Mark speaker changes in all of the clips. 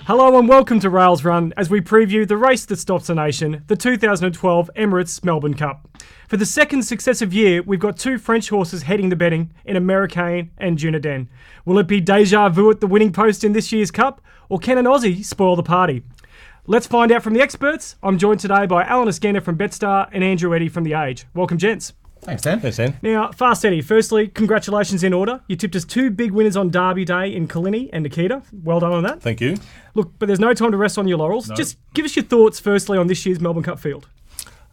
Speaker 1: Hello and welcome to Rails Run as we preview the race that stops the nation, the 2012 Emirates Melbourne Cup. For the second successive year, we've got two French horses heading the betting in Americain and Dunedin. Will it be deja vu at the winning post in this year's Cup, or can an Aussie spoil the party? Let's find out from the experts. I'm joined today by Alan Askender from BetStar and Andrew Eddy from The Age. Welcome, gents.
Speaker 2: Thanks, Dan.
Speaker 3: Thanks, Dan.
Speaker 1: Now, Fast Eddie, firstly, congratulations in order. You tipped us two big winners on Derby Day in Kalini and Nikita. Well done on that.
Speaker 3: Thank you.
Speaker 1: Look, but there's no time to rest on your laurels.
Speaker 3: No.
Speaker 1: Just give us your thoughts, firstly, on this year's Melbourne Cup field.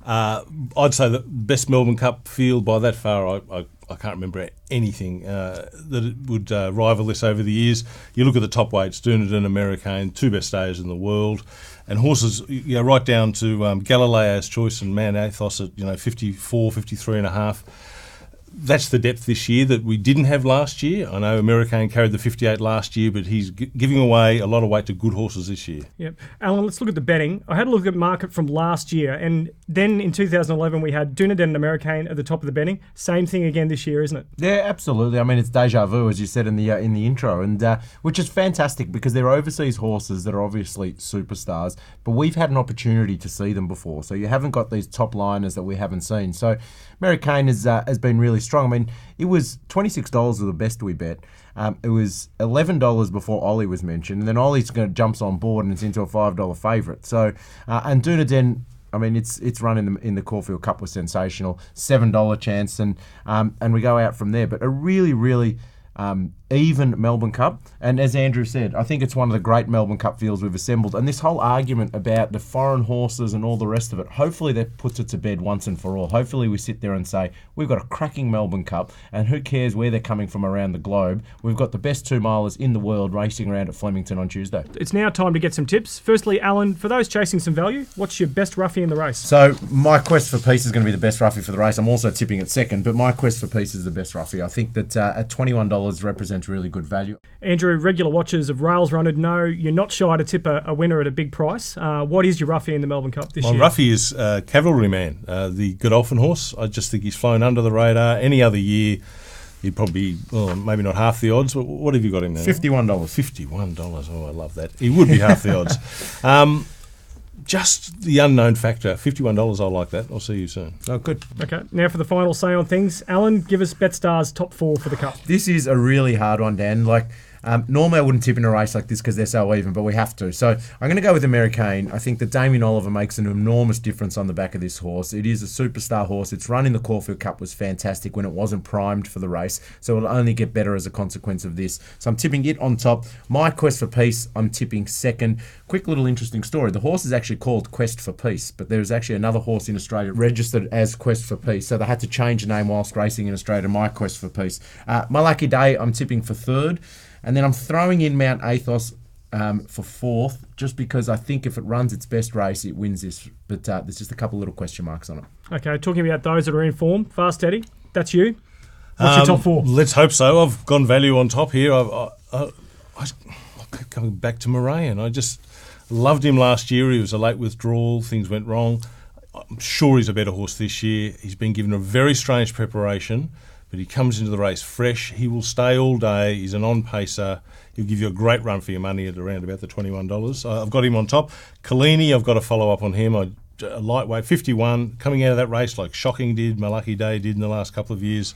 Speaker 3: I'd say the best Melbourne Cup field by that far. I can't remember anything that it would rival this over the years. You look at the top weights, Dunedin, Americain, two best stayers in the world, and horses, right down to Galileo's Choice and Man Athos at 54, 53 and a half. That's the depth this year that we didn't have last year. I know Americain carried the 58 last year, but he's giving away a lot of weight to good horses this year.
Speaker 1: Yep. Alan, let's look at the betting. I had a look at market from last year, and then in 2011 we had Dunedin and Americain at the top of the betting. Same thing again this year, isn't it?
Speaker 2: Yeah, absolutely. I mean, it's deja vu, as you said in the intro, and which is fantastic because they're overseas horses that are obviously superstars, but we've had an opportunity to see them before. So you haven't got these top liners that we haven't seen. So Americain has been really strong. I mean, it was $26 was the best we bet. It was $11 before Ollie was mentioned, and then Ollie's jumps on board and it's into a $5 favourite. So, and Dunedin, I mean, its run in the Caulfield Cup was sensational. $7 chance, and we go out from there. But a really, really even Melbourne Cup, and as Andrew said, I think it's one of the great Melbourne Cup fields we've assembled. And this whole argument about the foreign horses and all the rest of it, hopefully that puts it to bed once and for all. Hopefully we sit there and say we've got a cracking Melbourne Cup, and who cares where they're coming from around the globe. We've got the best 2-milers in the world racing around at Flemington on Tuesday.
Speaker 1: It's now time to get some tips. Firstly, Alan, for those chasing some value, what's your best roughie in the race?
Speaker 2: So my Quest for Peace is going to be the best roughie for the race. I'm also tipping it second, but my Quest for Peace is the best roughie. I think that at $21 represents really good value.
Speaker 1: Andrew, regular watchers of Rails Run would know you're not shy to tip a winner at a big price. What is your roughie in the Melbourne Cup this year?
Speaker 3: My roughie is Cavalryman, the Godolphin horse. I just think he's flown under the radar. Any other year, he'd probably, maybe not half the odds, but what have you got him there?
Speaker 2: $51.
Speaker 3: $51. Oh, I love that. He would be half the odds. Just the unknown factor. $51, I like that. I'll see you soon.
Speaker 2: Oh, good.
Speaker 1: Okay, now for the final say on things. Alan, give us BetStar's top 4 for the Cup.
Speaker 2: This is a really hard one, Dan. Normally I wouldn't tip in a race like this because they're so even, but we have to. So I'm going to go with Americain. I think that Damien Oliver makes an enormous difference on the back of this horse. It is a superstar horse. Its run in the Caulfield Cup was fantastic when it wasn't primed for the race, so it'll only get better as a consequence of this. So I'm tipping it on top. My Quest for Peace, I'm tipping second. Quick little interesting story. The horse is actually called Quest for Peace, but there's actually another horse in Australia registered as Quest for Peace, so they had to change the name whilst racing in Australia to My Quest for Peace. My lucky day, I'm tipping for third. And then I'm throwing in Mount Athos for fourth, just because I think if it runs its best race, it wins this. But there's just a couple little question marks on it.
Speaker 1: Okay, talking about those that are in form, Fast Eddie, that's you. What's your top 4?
Speaker 3: Let's hope so. I've gone value on top here. I keep coming back to Moraine. I just loved him last year. He was a late withdrawal. Things went wrong. I'm sure he's a better horse this year. He's been given a very strange preparation, but he comes into the race fresh. He will stay all day. He's an on-pacer. He'll give you a great run for your money at around about the $21. I've got him on top. Kalini, I've got to follow up on him. A lightweight, 51, coming out of that race like Shocking did, My Lucky Day did in the last couple of years.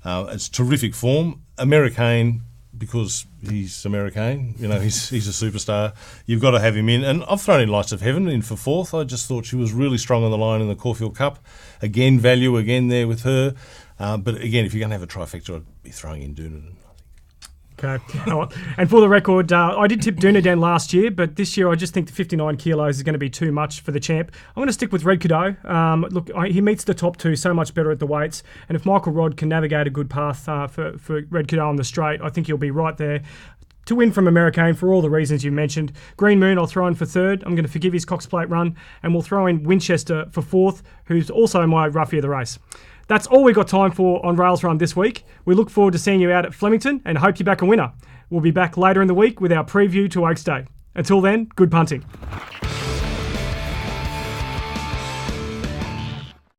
Speaker 3: It's terrific form. Americain, because he's Americain, he's a superstar. You've got to have him in. And I've thrown in Lights of Heaven in for fourth. I just thought she was really strong on the line in the Caulfield Cup. Again, value again there with her. But again, if you're going to have a trifecta, I'd be throwing in Dunedin.
Speaker 1: Okay. And for the record, I did tip Dunedin last year, but this year I just think the 59 kilos is going to be too much for the champ. I'm going to stick with Red Cadeau. Look, he meets the top 2 so much better at the weights, and if Michael Rodd can navigate a good path for Red Cadeau on the straight, I think he'll be right there to win from Americain for all the reasons you mentioned. Green Moon I'll throw in for third. I'm going to forgive his Cox Plate run, and we'll throw in Winchester for fourth, who's also my roughie of the race. That's all we've got time for on Rails Run this week. We look forward to seeing you out at Flemington and hope you back a winner. We'll be back later in the week with our preview to Oaks Day. Until then, good punting.